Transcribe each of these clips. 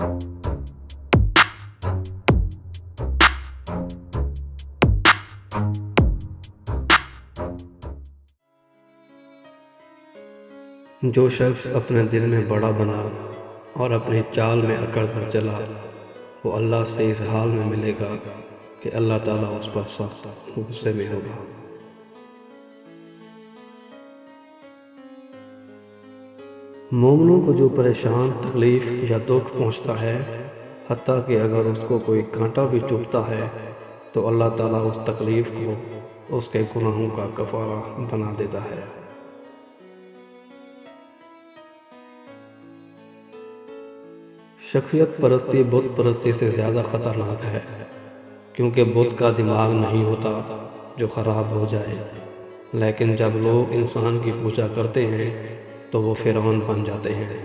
جو شخص اپنے دل میں بڑا بنا اور اپنی چال میں اکڑ کر چلا، وہ اللہ سے اس حال میں ملے گا کہ اللہ تعالیٰ اس پر سخت غصے میں ہوگا۔ مومنوں کو جو پریشان، تکلیف یا دکھ پہنچتا ہے، حتیٰ کہ اگر اس کو کوئی کانٹا بھی چبھتا ہے تو اللہ تعالیٰ اس تکلیف کو اس کے گناہوں کا کفارہ بنا دیتا ہے۔ شخصیت پرستی بت پرستی سے زیادہ خطرناک ہے، کیونکہ بت کا دماغ نہیں ہوتا جو خراب ہو جائے، لیکن جب لوگ انسان کی پوجا کرتے ہیں تو وہ فرعون بن جاتے ہیں۔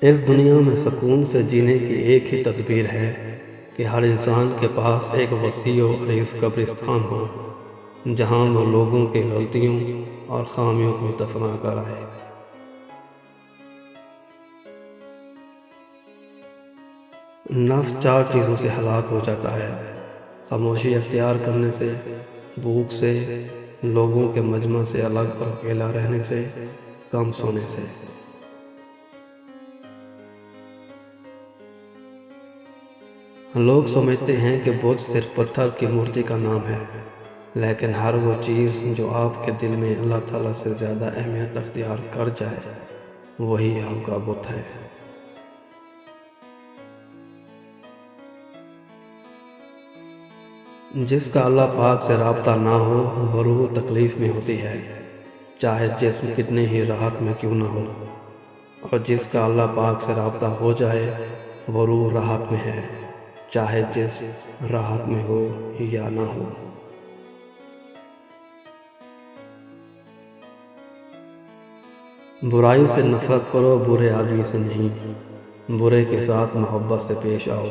اس دنیا میں سکون سے جینے کی ایک ہی تدبیر ہے کہ ہر انسان کے پاس ایک وسیع و عریض قبرستان ہو، جہاں وہ لوگوں کی غلطیوں اور خامیوں کو دفنا کر آئے۔ نفس 4 چیزوں سے ہلاک ہو جاتا ہے: خاموشی اختیار کرنے سے، بھوک سے، لوگوں کے مجمع سے الگ اور اکیلا رہنے سے، کم سونے سے۔ لوگ سمجھتے ہیں کہ بت صرف پتھر کی مورتی کا نام ہے، لیکن ہر وہ چیز جو آپ کے دل میں اللہ تعالیٰ سے زیادہ اہمیت اختیار کر جائے، وہی آپ کا بت ہے۔ جس کا اللہ پاک سے رابطہ نہ ہو، وہ روح تکلیف میں ہوتی ہے، چاہے جسم کتنے ہی راحت میں کیوں نہ ہو، اور جس کا اللہ پاک سے رابطہ ہو جائے، وہ روح راحت میں ہے، چاہے جسم راحت میں ہو یا نہ ہو۔ برائی سے نفرت کرو، برے آدمی سے نہیں۔ برے کے ساتھ محبت سے پیش آؤ،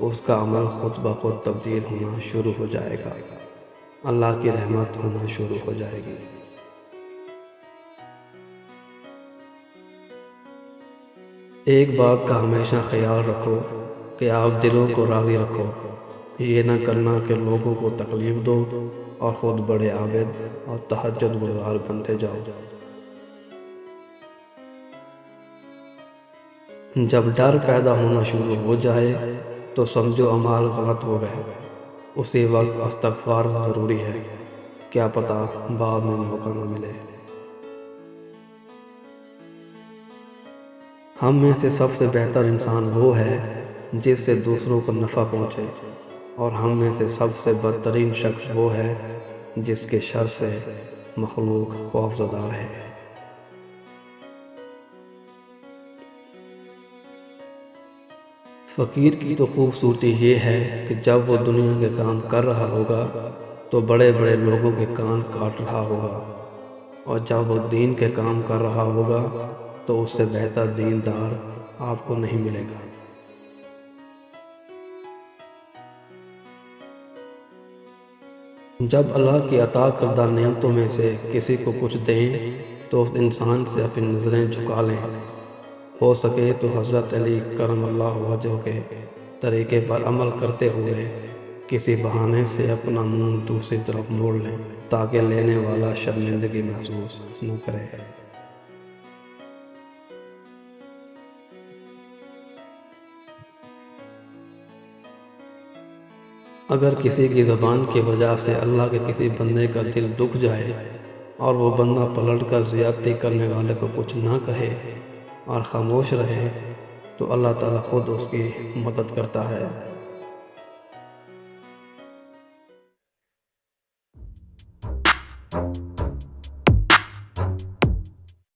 اس کا عمل خود بخود تبدیل ہونا شروع ہو جائے گا، اللہ کی رحمت ہونا شروع ہو جائے گی۔ ایک بات کا ہمیشہ خیال رکھو کہ آپ دلوں کو راضی رکھو، یہ نہ کرنا کہ لوگوں کو تکلیف دو اور خود بڑے عابد اور تہجد گزار بنتے جاؤ۔ جب ڈر پیدا ہونا شروع ہو جائے تو سمجھو اعمال غلط ہو گئے، اسی وقت استغفار ضروری ہے، کیا پتہ بعد میں موقع نہ ملے۔ ہم میں سے سب سے بہتر انسان وہ ہے جس سے دوسروں کو نفع پہنچے، اور ہم میں سے سب سے بدترین شخص وہ ہے جس کے شر سے مخلوق خوف زدہ رہے۔ فقیر کی تو خوبصورتی یہ ہے کہ جب وہ دنیا کے کام کر رہا ہوگا تو بڑے بڑے لوگوں کے کان کاٹ رہا ہوگا، اور جب وہ دین کے کام کر رہا ہوگا تو اس سے بہتر دیندار آپ کو نہیں ملے گا۔ جب اللہ کی عطا کردہ نعمتوں میں سے کسی کو کچھ دیں تو اس انسان سے اپنی نظریں جھکا لیں، ہو سکے تو حضرت علی کرم اللہ وجہہ کے طریقے پر عمل کرتے ہوئے کسی بہانے سے اپنا منہ دوسری طرف موڑ لیں، تاکہ لینے والا شرمندگی محسوس نہ کرے۔ اگر کسی کی زبان کی وجہ سے اللہ کے کسی بندے کا دل دکھ جائے اور وہ بندہ پلٹ کر زیادتی کرنے والے کو کچھ نہ کہے اور خاموش رہے تو اللہ تعالیٰ خود اس کی مدد کرتا ہے۔